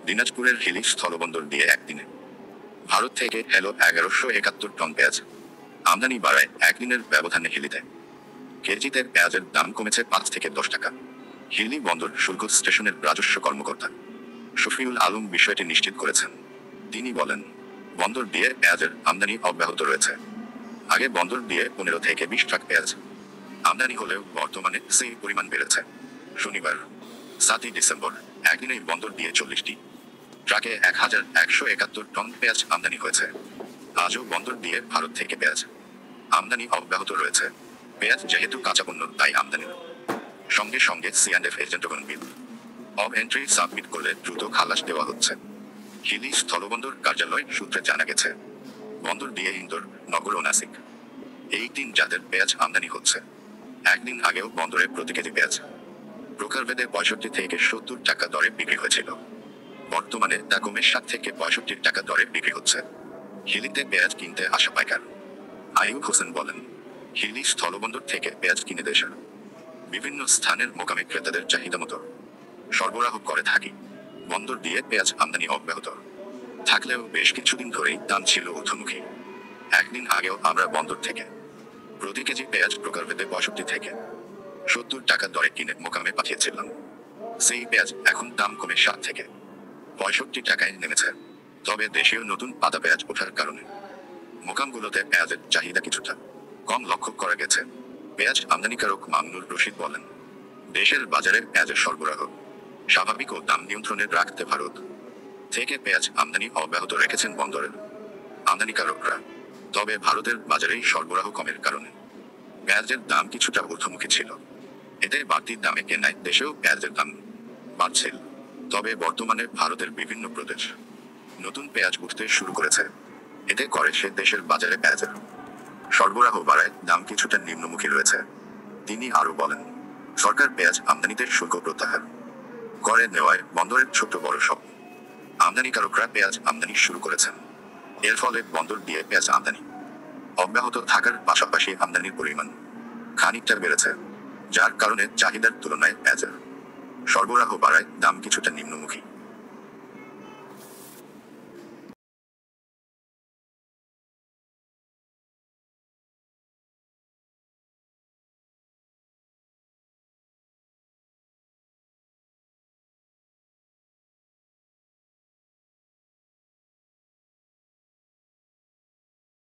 দিনাজপুরের হিলি স্থলবন্দর দিয়ে একদিনে ভারত থেকে এলো 1171 টন পেঁয়াজ। আমদানি বাড়ায় একদিনের ব্যবধানে হিলিতে কেজিতে পেঁয়াজের দাম কমেছে 5 থেকে 10 টাকা। হিলি বন্দর শুল্ক স্টেশনের রাজস্ব কর্মকর্তা শফিউল আলম বিষয়টি নিশ্চিত করেছেন। তিনি বলেন, বন্দর দিয়ে পেঁয়াজের আমদানি অব্যাহত রয়েছে। আগে বন্দর দিয়ে 15 থেকে 20 ট্রাক পেঁয়াজ আমদানি হলেও বর্তমানে সেই পরিমাণ বেড়েছে। শনিবার 7 ডিসেম্বর একদিনেই বন্দর দিয়ে 40টি ট্রাকে 1171 টন পেঁয়াজ আমদানি হয়েছে। আজও বন্দর দিয়ে ভারত থেকে পেঁয়াজ আমদানি অব্যাহত রয়েছে। পেঁয়াজ যেহেতু কাঁচা পণ্য, তাই আমদানির সঙ্গে সঙ্গে C&F এজেন্টগণ বিল অব এন্ট্রি সাবমিট করলে দ্রুত খালাস দেওয়া হচ্ছে। হিলি স্থলবন্দর কার্যালয় সূত্রে জানা গেছে, বন্দর দিয়ে ইন্দোর, নগর ও নাসিক এই 3 জাতের পেঁয়াজ আমদানি হচ্ছে। একদিন আগেও বন্দরে প্রতি কেজি পেঁয়াজ প্রকারভেদে 65 থেকে 70 টাকা দরে বিক্রি হয়েছিল। বর্তমানে তা কমে 60 থেকে 65 টাকা দরে বিক্রি হচ্ছে। হিলিতে পেঁয়াজ কিনতে আসা পাইকার আইয়ুব হোসেন বলেন, হিলি স্থলবন্দর থেকে পেঁয়াজ কিনে দেশের বিভিন্ন স্থানের মোকামে ক্রেতাদের চাহিদা মতো সরবরাহ করে থাকি। বন্দর দিয়ে পেঁয়াজ আমদানি অব্যাহত থাকলেও বেশ কিছুদিন ধরেই দাম ছিল ঊর্ধ্বমুখী। একদিন আগেও আমরা বন্দর থেকে প্রতি কেজি পেঁয়াজ প্রকারভেদে 65 থেকে 70 টাকা দরে কিনে মোকামে পাঠিয়েছিলাম। সেই পেঁয়াজ এখন দাম কমে 60 থেকে 65 টাকায় নেমেছে। তবে দেশীয় নতুন পাতা পেঁয়াজ ওঠার কারণে মোকামগুলোতে পেঁয়াজের চাহিদা কিছুটা কম লক্ষ্য করা গেছে। পেঁয়াজ আমদানিকারক মামুনুর রশিদ বলেন, দেশের বাজারে পেঁয়াজের সরবরাহ স্বাভাবিক ও দাম নিয়ন্ত্রণে রাখতে ভারত থেকে পেঁয়াজ আমদানি অব্যাহত রেখেছেন বন্দরের আমদানিকারকরা। তবে ভারতের বাজারেই সরবরাহ কমের কারণে পেঁয়াজের দাম কিছুটা ঊর্ধ্বমুখী ছিল। এতে বাড়তি দামে কেনায় দেশেও পেঁয়াজের দাম বাড়ছিল। তবে বর্তমানে ভারতের বিভিন্ন প্রদেশ নতুন পেঁয়াজ উঠতে শুরু করেছে। এতে করে সে দেশের বাজারে পেঁয়াজের সরবরাহ বাড়ায় দাম কিছুটা নিম্নমুখী রয়েছে। তিনি আরও বলেন, সরকার পেঁয়াজ আমদানিতে শুল্ক প্রত্যাহার করে নেওয়ায় বন্দরের ছোট বড় সব আমদানিকারকরা পেঁয়াজ আমদানি শুরু করেছেন। এর ফলে বন্দর দিয়ে পেঁয়াজ আমদানি অব্যাহত থাকার পাশাপাশি আমদানির পরিমাণ খানিকটা বেড়েছে, যার কারণে চাহিদার তুলনায় পেঁয়াজের সরবরাহ বাড়ায় দাম কিছুটা নিম্নমুখী।